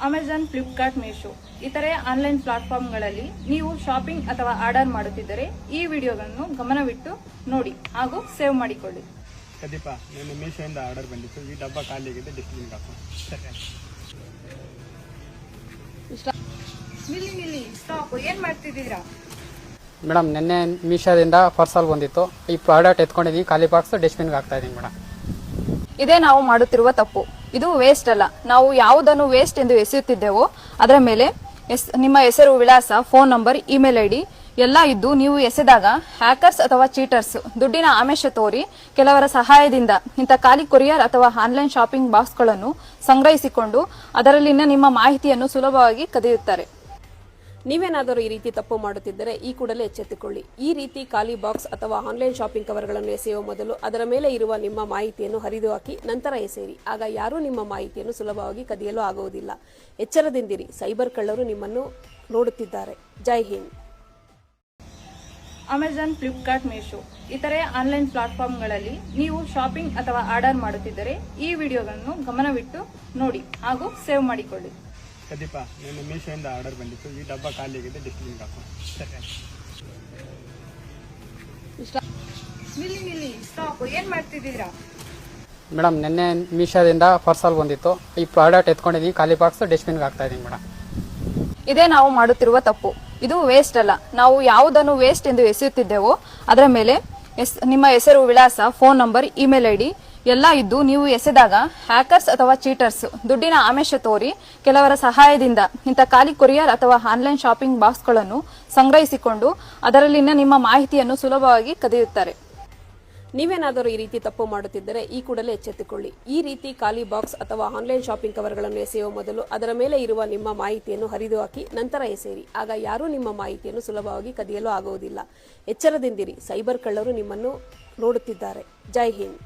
Amazon, Flipkart, Meesho ಇತರೆ online ಪ್ಲಾಟ್ಫಾರ್ಮ್ಗಳಲ್ಲಿ ನೀವು shopping ಅಥವಾ ಆರ್ಡರ್ ಮಾಡುತ್ತಿದ್ದರೆ ಈ ವಿಡಿಯೋಗಳನ್ನು ಗಮನವಿಟ್ಟು ನೋಡಿ ಹಾಗೂ ಸೇವ್ ಮಾಡಿಕೊಳ್ಳಿ. ಪ್ರದೀಪ, ನಾನು ಮೀಶೋಯಿಂದ ಆರ್ಡರ್ ಬಂದಿತ್ತು. ಈ ಡಬ್ಬ ಖಾಲಿಯಾಗಿದೆ, ಡಸ್ಟ್ಬಿನ್ಗೆ ಹಾಕು. ನಿಲ್ಲಿ ಸ್ಟಾಪ್. ಏನ್ ಮಾಡ್ತಿದ್ದೀರಾ ಮೇಡಮ್? ನಿನ್ನೆ ಮೀಶೋದಿಂದ ಪಾರ್ಸಲ್ ಬಂದಿತ್ತು. ಈ ಪ್ರಾಡಕ್ಟ್ ಎತ್ಕೊಂಡಿದ್ದೀನಿ, ಖಾಲಿ ಬಾಕ್ಸ್ ಡಸ್ಟ್ಬಿನ್ಗೆ ಹಾಕ್ತಾ ಇದ್ದೀನಿ ಮೇಡಮ್. ಇದೇ ನಾವು ಮಾಡುತ್ತಿರುವ ತಪ್ಪು. ಇದು ವೇಸ್ಟ್ ಅಲ್ಲ. ನಾವು ಯಾವುದನ್ನು ವೇಸ್ಟ್ ಎಂದು ಎಸೆಯುತ್ತಿದ್ದೇವೋ ಅದರ ಮೇಲೆ ನಿಮ್ಮ ಹೆಸರು, ವಿಳಾಸ, ಫೋನ್ ನಂಬರ್, ಇಮೇಲ್ ಐಡಿ ಎಲ್ಲ ಇದ್ದು ನೀವು ಎಸೆದಾಗ ಹ್ಯಾಕರ್ಸ್ ಅಥವಾ ಚೀಟರ್ಸ್ ದುಡ್ಡಿನ ಆಮಿಷ ತೋರಿ ಕೆಲವರ ಸಹಾಯದಿಂದ ಇಂಥ ಖಾಲಿ ಕೊರಿಯರ್ ಅಥವಾ ಆನ್ಲೈನ್ ಶಾಪಿಂಗ್ ಬಾಕ್ಸ್ಗಳನ್ನು ಸಂಗ್ರಹಿಸಿಕೊಂಡು ಅದರಲ್ಲಿನ ನಿಮ್ಮ ಮಾಹಿತಿಯನ್ನು ಸುಲಭವಾಗಿ ಕದಿಯುತ್ತಾರೆ. ನೀವೇನಾದರೂ ಈ ರೀತಿ ತಪ್ಪು ಮಾಡುತ್ತಿದ್ದರೆ ಈ ಕೂಡಲೇ ಎಚ್ಚೆತ್ತುಕೊಳ್ಳಿ. ಈ ರೀತಿ ಖಾಲಿ ಬಾಕ್ಸ್ ಅಥವಾ ಆನ್ಲೈನ್ ಶಾಪಿಂಗ್ ಕವರ್ಗಳನ್ನು ಎಸೆಯುವ ಮೊದಲು ಅದರ ಮೇಲೆ ಇರುವ ನಿಮ್ಮ ಮಾಹಿತಿಯನ್ನು ಹರಿದು ಹಾಕಿ ನಂತರ ಎಸೆಯಿರಿ. ಆಗ ಯಾರೂ ನಿಮ್ಮ ಮಾಹಿತಿಯನ್ನು ಸುಲಭವಾಗಿ ಕದಿಯಲು ಆಗುವುದಿಲ್ಲ. ಎಚ್ಚರದಿಂದಿರಿ, ಸೈಬರ್ ಕಳ್ಳರು ನಿಮ್ಮನ್ನು ನೋಡುತ್ತಿದ್ದಾರೆ. ಜೈ ಹಿಂದ್. ಅಮೆಜಾನ್, ಫ್ಲಿಪ್ಕಾರ್ಟ್, ಮೀಶೋ ಇತರೆ ಆನ್ಲೈನ್ ಪ್ಲಾಟ್ಫಾರ್ಮ್ಗಳಲ್ಲಿ ನೀವು ಶಾಪಿಂಗ್ ಅಥವಾ ಆರ್ಡರ್ ಮಾಡುತ್ತಿದ್ದರೆ ಈ ವಿಡಿಯೋಗಳನ್ನು ಗಮನವಿಟ್ಟು ನೋಡಿ ಹಾಗೂ ಸೇವ್ ಮಾಡಿಕೊಳ್ಳಿ. ಪ್ರದೀಪ, ನಾನು ಮೀಶೋಯಿಂದ ಆರ್ಡರ್ ಬಂದಿತ್ತು. ಈ ಡಬ್ಬ ಖಾಲಿಯಾಗಿದೆ, ಡಸ್ಟ್ಬಿನ್ಗೆ ಹಾಕು. ನಿಲ್ಲಿ ಸ್ಟಾಪ್. ಏನ್ ಮಾಡ್ತಿದ್ದೀರಾ ಮೇಡಮ್? ನಿನ್ನೆ ಮೀಶೋದಿಂದ ಪಾರ್ಸಲ್ ಬಂದಿತ್ತು. ಈ ಪ್ರಾಡಕ್ಟ್ ಎತ್ಕೊಂಡಿದ್ದೀನಿ, ಖಾಲಿ ಬಾಕ್ಸ್ ಡಸ್ಟ್ಬಿನ್ಗೆ ಹಾಕ್ತಾ ಇದ್ದೀನಿ ಮೇಡಮ್. ಇದೇ ನಾವು ಮಾಡುತ್ತಿರುವ ತಪ್ಪು. ಇದು ವೇಸ್ಟ್ ಅಲ್ಲ. ನಾವು ಯಾವುದನ್ನು ವೇಸ್ಟ್ ಎಂದು ಎಸೆಯುತ್ತಿದ್ದೇವೋ ಅದರ ಮೇಲೆ ನಿಮ್ಮ ಹೆಸರು, ವಿಳಾಸ, ಫೋನ್ ನಂಬರ್, ಇಮೇಲ್ ಐಡಿ ಎಲ್ಲ ಇದ್ದು ನೀವು ಎಸೆದಾಗ ಹ್ಯಾಕರ್ಸ್ ಅಥವಾ ಚೀಟರ್ಸ್ ದುಡ್ಡಿನ ಆಮಿಷ ತೋರಿ ಕೆಲವರ ಸಹಾಯದಿಂದ ಇಂಥ ಖಾಲಿ ಕೊರಿಯರ್ ಅಥವಾ ಆನ್ಲೈನ್ ಶಾಪಿಂಗ್ ಬಾಕ್ಸ್ಗಳನ್ನು ಸಂಗ್ರಹಿಸಿಕೊಂಡು ಅದರಲ್ಲಿನ ನಿಮ್ಮ ಮಾಹಿತಿಯನ್ನು ಸುಲಭವಾಗಿ ಕದಿಯುತ್ತಾರೆ. ನೀವೇನಾದರೂ ಈ ರೀತಿ ತಪ್ಪು ಮಾಡುತ್ತಿದ್ದರೆ ಈ ಕೂಡಲೇ ಎಚ್ಚೆತ್ತುಕೊಳ್ಳಿ. ಈ ರೀತಿ ಖಾಲಿ ಬಾಕ್ಸ್ ಅಥವಾ ಆನ್ಲೈನ್ ಶಾಪಿಂಗ್ ಕವರ್ಗಳನ್ನು ಎಸೆಯುವ ಮೊದಲು ಅದರ ಮೇಲೆ ಇರುವ ನಿಮ್ಮ ಮಾಹಿತಿಯನ್ನು ಹರಿದು ಹಾಕಿ ನಂತರ ಎಸೆಯಿರಿ. ಆಗ ಯಾರೂ ನಿಮ್ಮ ಮಾಹಿತಿಯನ್ನು ಸುಲಭವಾಗಿ ಕದಿಯಲು ಆಗುವುದಿಲ್ಲ. ಎಚ್ಚರದಿಂದಿರಿ, ಸೈಬರ್ ಕಳ್ಳರು ನಿಮ್ಮನ್ನು ನೋಡುತ್ತಿದ್ದಾರೆ. ಜೈ ಹಿಂದ್.